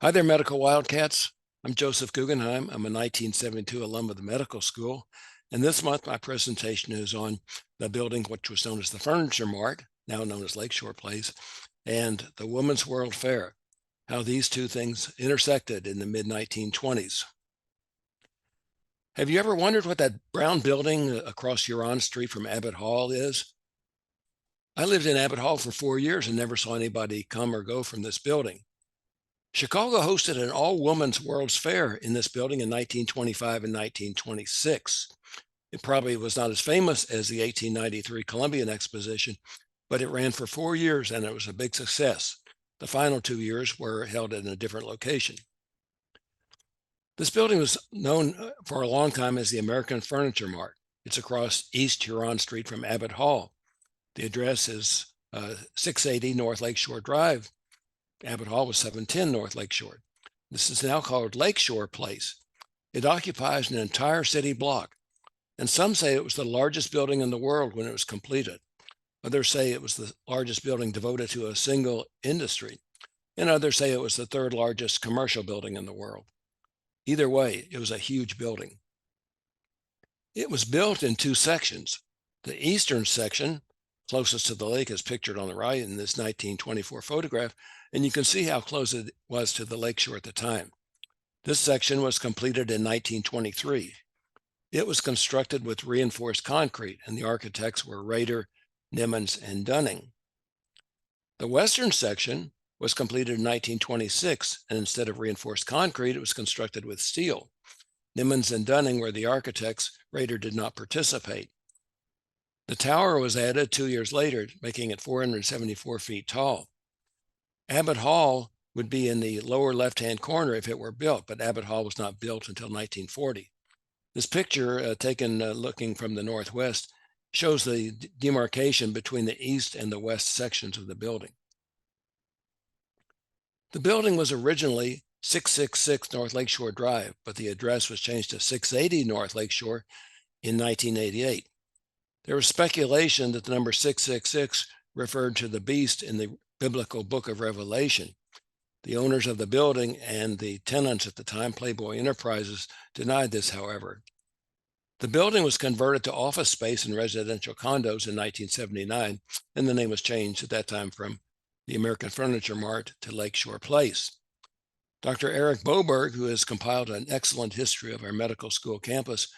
Hi there, Medical Wildcats. I'm Joseph Guggenheim. I'm a 1972 alum of the medical school. And this month, my presentation is on the building which was known as the Furniture Mart, now known as Lakeshore Place, and the Women's World Fair, how these two things intersected in the mid-1920s. Have you ever wondered what that brown building across Huron Street from Abbott Hall is? I lived in Abbott Hall for 4 years and never saw anybody come or go from this building. Chicago hosted an all-women's World's Fair in this building in 1925 and 1926. It probably was not as famous as the 1893 Columbian Exposition, but it ran for 4 years and it was a big success. The final 2 years were held in a different location. This building was known for a long time as the American Furniture Mart. It's across East Huron Street from Abbott Hall. The address is 680 North Lakeshore Drive. Abbott Hall was 710 North Lakeshore. This is now called Lakeshore Place. It occupies an entire city block, and some say it was the largest building in the world when it was completed. Others say it was the largest building devoted to a single industry, and others say it was the third largest commercial building in the world. Either way, it was a huge building. It was built in two sections. The eastern section, closest to the lake, is pictured on the right in this 1924 photograph, and you can see how close it was to the lakeshore at the time. This section was completed in 1923. It was constructed with reinforced concrete, and the architects were Rader, Nimmons, and Dunning. The western section was completed in 1926, and instead of reinforced concrete, it was constructed with steel. Nimmons and Dunning were the architects. Rader did not participate. The tower was added 2 years later, making it 474 feet tall. Abbott Hall would be in the lower left-hand corner if it were built, but Abbott Hall was not built until 1940. This picture, taken looking from the northwest, shows the demarcation between the east and the west sections of the building. The building was originally 666 North Lakeshore Drive, but the address was changed to 680 North Lakeshore in 1988. There was speculation that the number 666 referred to the beast in the biblical book of Revelation. The owners of the building and the tenants at the time, Playboy Enterprises, denied this, however. The building was converted to office space and residential condos in 1979, and the name was changed at that time from the American Furniture Mart to Lakeshore Place. Dr. Eric Boberg, who has compiled an excellent history of our medical school campus,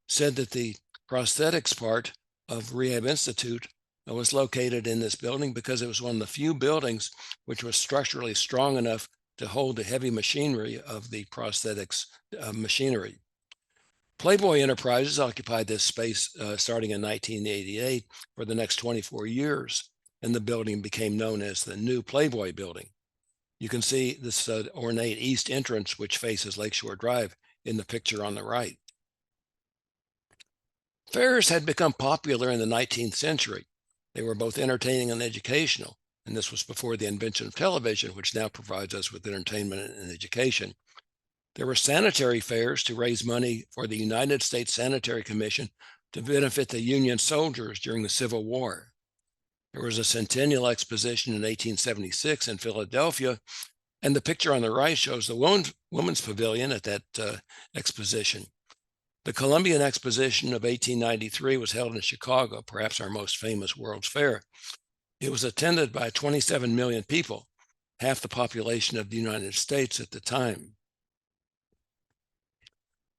said that the prosthetics part of Rehab Institute was located in this building because it was one of the few buildings which was structurally strong enough to hold the heavy machinery of the prosthetics machinery. Playboy Enterprises occupied this space starting in 1988 for the next 24 years, and the building became known as the New Playboy Building. You can see this ornate east entrance, which faces Lakeshore Drive, in the picture on the right. Fairs had become popular in the 19th century. They were both entertaining and educational, and this was before the invention of television, which now provides us with entertainment and education. There were sanitary fairs to raise money for the United States Sanitary Commission to benefit the Union soldiers during the Civil War. There was a Centennial Exposition in 1876 in Philadelphia, and the picture on the right shows the Women's Pavilion at that exposition. The Columbian Exposition of 1893 was held in Chicago, perhaps our most famous World's Fair. It was attended by 27 million people, half the population of the United States at the time.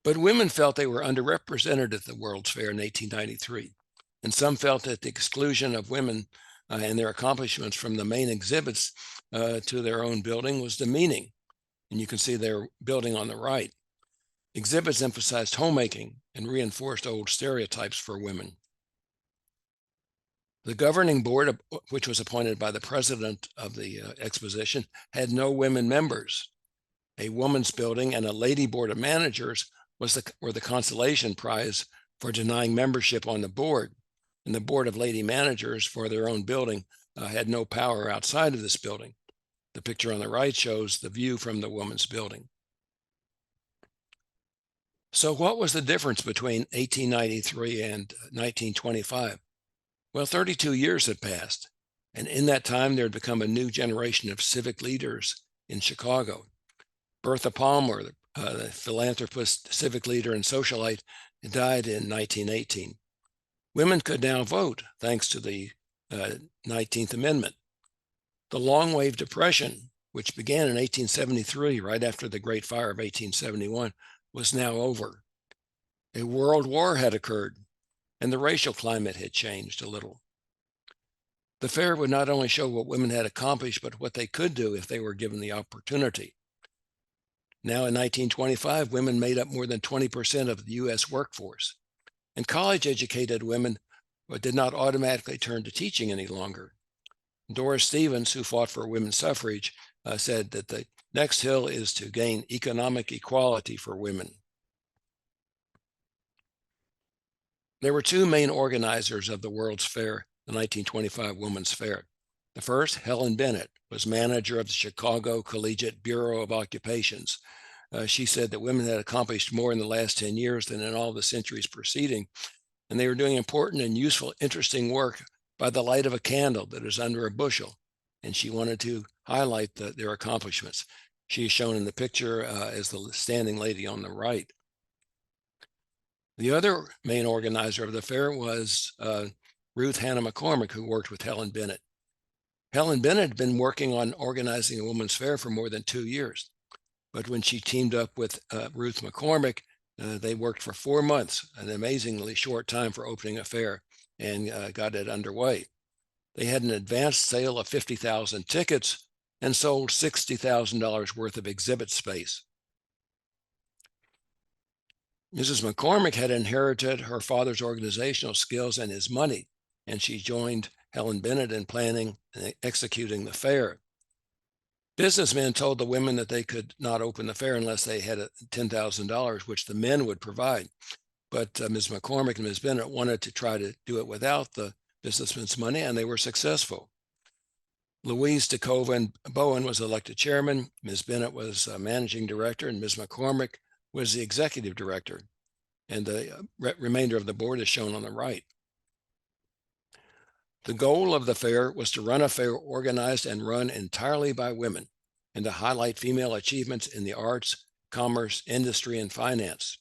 But women felt they were underrepresented at the World's Fair in 1893, and some felt that the exclusion of women and their accomplishments from the main exhibits to their own building was demeaning. And you can see their building on the right. Exhibits emphasized homemaking and reinforced old stereotypes for women. The governing board, which was appointed by the president of the exposition, had no women members. A woman's building and a lady board of managers were the consolation prize for denying membership on the board. And the board of lady managers for their own building had no power outside of this building. The picture on the right shows the view from the woman's building. So what was the difference between 1893 and 1925? Well, 32 years had passed, and in that time there had become a new generation of civic leaders in Chicago. Bertha Palmer, the philanthropist, civic leader, and socialite, died in 1918. Women could now vote thanks to the 19th Amendment. The long wave depression, which began in 1873, right after the Great Fire of 1871, was now over. A world war had occurred, and the racial climate had changed a little. The fair would not only show what women had accomplished, but what they could do if they were given the opportunity. Now, in 1925, women made up more than 20% of the U.S. workforce, and college-educated women did not automatically turn to teaching any longer. Doris Stevens, who fought for women's suffrage, said that the next hill is to gain economic equality for women. There were two main organizers of the World's Fair, the 1925 Women's Fair. The first, Helen Bennett, was manager of the Chicago Collegiate Bureau of Occupations. She said that women had accomplished more in the last 10 years than in all the centuries preceding, and they were doing important and useful, interesting work by the light of a candle that is under a bushel. And she wanted to highlight their accomplishments. She is shown in the picture as the standing lady on the right. The other main organizer of the fair was Ruth Hannah McCormick, who worked with Helen Bennett. Helen Bennett had been working on organizing a women's fair for more than 2 years. But when she teamed up with Ruth McCormick, they worked for 4 months, an amazingly short time for opening a fair, and got it underway. They had an advanced sale of 50,000 tickets and sold $60,000 worth of exhibit space. Mrs. McCormick had inherited her father's organizational skills and his money, and she joined Helen Bennett in planning and executing the fair. Businessmen told the women that they could not open the fair unless they had $10,000, which the men would provide. But Ms. McCormick and Ms. Bennett wanted to try to do it without the businessmen's money, and they were successful. Louise DeCoven Bowen was elected chairman. Ms. Bennett was managing director, and Ms. McCormick was the executive director. And the remainder of the board is shown on the right. The goal of the fair was to run a fair organized and run entirely by women and to highlight female achievements in the arts, commerce, industry, and finance.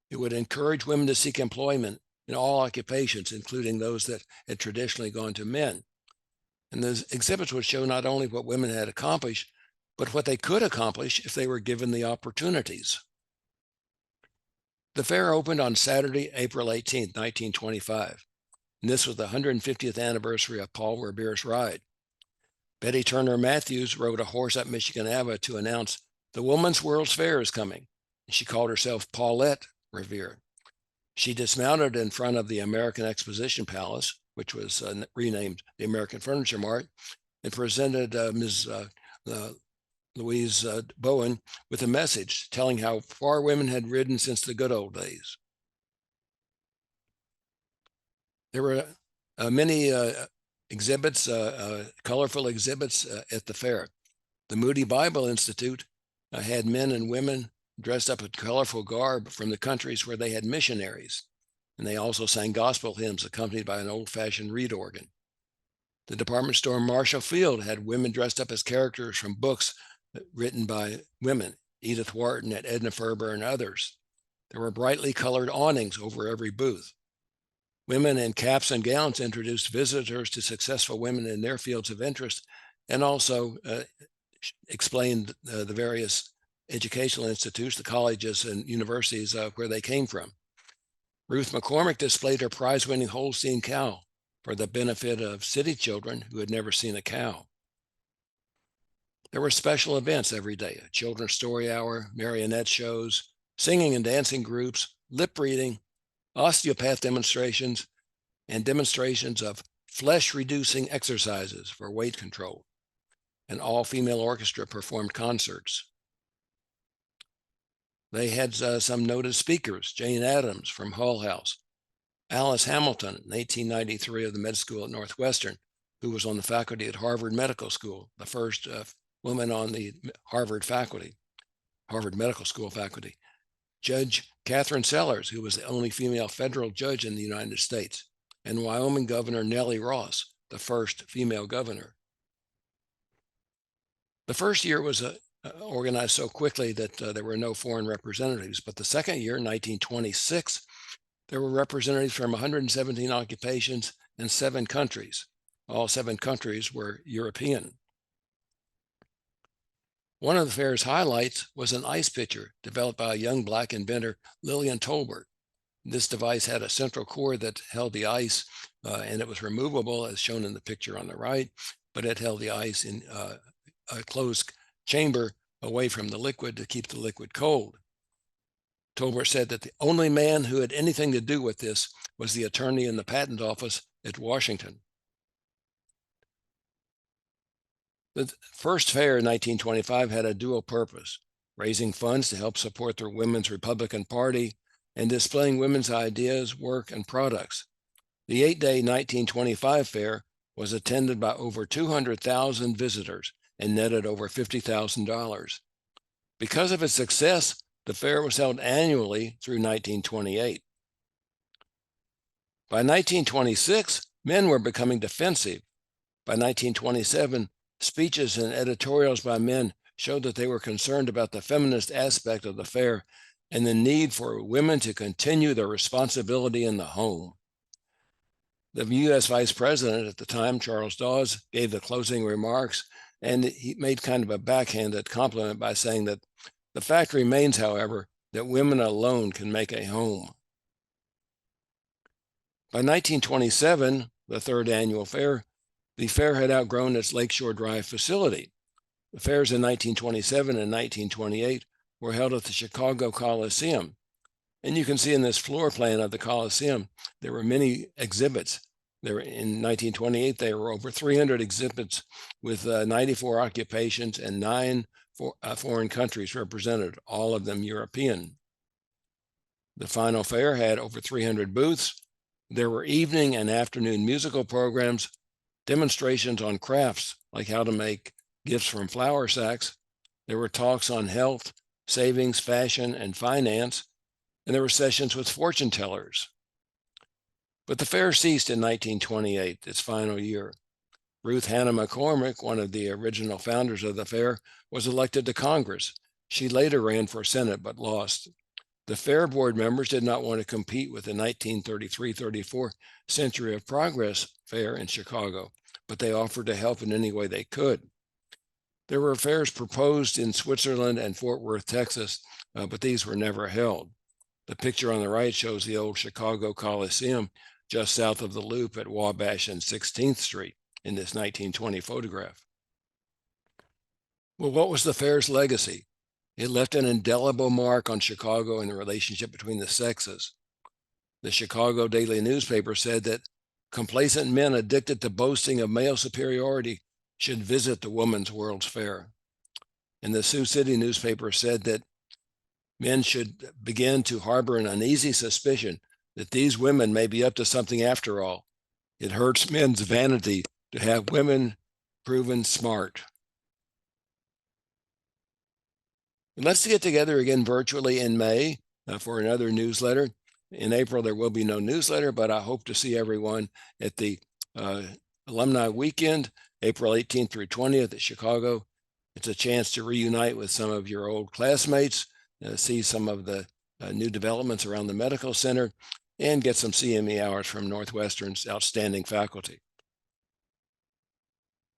It would encourage women to seek employment in all occupations, including those that had traditionally gone to men. And the exhibits would show not only what women had accomplished, but what they could accomplish if they were given the opportunities. The fair opened on Saturday, April 18, 1925. And this was the 150th anniversary of Paul Revere's ride. Betty Turner Matthews rode a horse up Michigan Avenue to announce the Women's World's Fair is coming. And she called herself Paulette Revere. She dismounted in front of the American Exposition Palace, which was renamed the American Furniture Mart, and presented Ms. Louise Bowen with a message telling how far women had ridden since the good old days. There were many exhibits, colorful exhibits at the fair. The Moody Bible Institute had men and women dressed up in colorful garb from the countries where they had missionaries. And they also sang gospel hymns accompanied by an old-fashioned reed organ. The department store Marshall Field had women dressed up as characters from books written by women, Edith Wharton and Edna Ferber and others. There were brightly colored awnings over every booth. Women in caps and gowns introduced visitors to successful women in their fields of interest and also explained the various educational institutes, the colleges and universities where they came from. Ruth McCormick displayed her prize-winning Holstein cow for the benefit of city children who had never seen a cow. There were special events every day, a children's story hour, marionette shows, singing and dancing groups, lip reading, osteopath demonstrations, and demonstrations of flesh-reducing exercises for weight control. An all-female orchestra performed concerts. They had some noted speakers, Jane Addams from Hull House, Alice Hamilton in 1893 of the med school at Northwestern, who was on the faculty at Harvard Medical School, the first woman on the Harvard Medical School faculty. Judge Catherine Sellers, who was the only female federal judge in the United States, and Wyoming Governor Nellie Ross, the first female governor. The first year was organized so quickly that there were no foreign representatives. But the second year, 1926, there were representatives from 117 occupations and 7 countries. All 7 countries were European. One of the fair's highlights was an ice pitcher developed by a young black inventor, Lillian Tolbert. This device had a central core that held the ice, and it was removable, as shown in the picture on the right, but it held the ice in a closed chamber away from the liquid to keep the liquid cold. Tolbert said that the only man who had anything to do with this was the attorney in the patent office at Washington. The first fair in 1925 had a dual purpose: raising funds to help support the Women's Republican Party and displaying women's ideas, work, and products. The 8-day 1925 fair was attended by over 200,000 visitors and netted over $50,000. Because of its success, the fair was held annually through 1928. By 1926, men were becoming defensive. By 1927, speeches and editorials by men showed that they were concerned about the feminist aspect of the fair and the need for women to continue their responsibility in the home. The U.S. Vice President at the time, Charles Dawes, gave the closing remarks, and he made kind of a backhanded compliment by saying that the fact remains, however, that women alone can make a home. By 1927, the third annual fair, the fair had outgrown its Lakeshore Drive facility. The fairs in 1927 and 1928 were held at the Chicago Coliseum. And you can see in this floor plan of the Coliseum, there were many exhibits. In 1928, there were over 300 exhibits with 94 occupations and 9 foreign countries represented, all of them European. The final fair had over 300 booths. There were evening and afternoon musical programs, demonstrations on crafts, like how to make gifts from flour sacks. There were talks on health, savings, fashion, and finance, and there were sessions with fortune tellers. But the fair ceased in 1928, its final year. Ruth Hannah McCormick, one of the original founders of the fair, was elected to Congress. She later ran for Senate but lost. The fair board members did not want to compete with the 1933-34 Century of Progress fair in Chicago, but they offered to help in any way they could. There were fairs proposed in Switzerland and Fort Worth, Texas, but these were never held. The picture on the right shows the old Chicago Coliseum just south of the Loop at Wabash and 16th Street in this 1920 photograph. Well, what was the fair's legacy? It left an indelible mark on Chicago and the relationship between the sexes. The Chicago Daily newspaper said that complacent men addicted to boasting of male superiority should visit the Women's World's Fair. And the Sioux City newspaper said that men should begin to harbor an uneasy suspicion that these women may be up to something after all. It hurts men's vanity to have women proven smart. Let's get together again virtually in May for another newsletter. In April, there will be no newsletter, but I hope to see everyone at the Alumni Weekend, April 18th through 20th at Chicago. It's a chance to reunite with some of your old classmates, see some of the new developments around the medical center, and get some CME hours from Northwestern's outstanding faculty.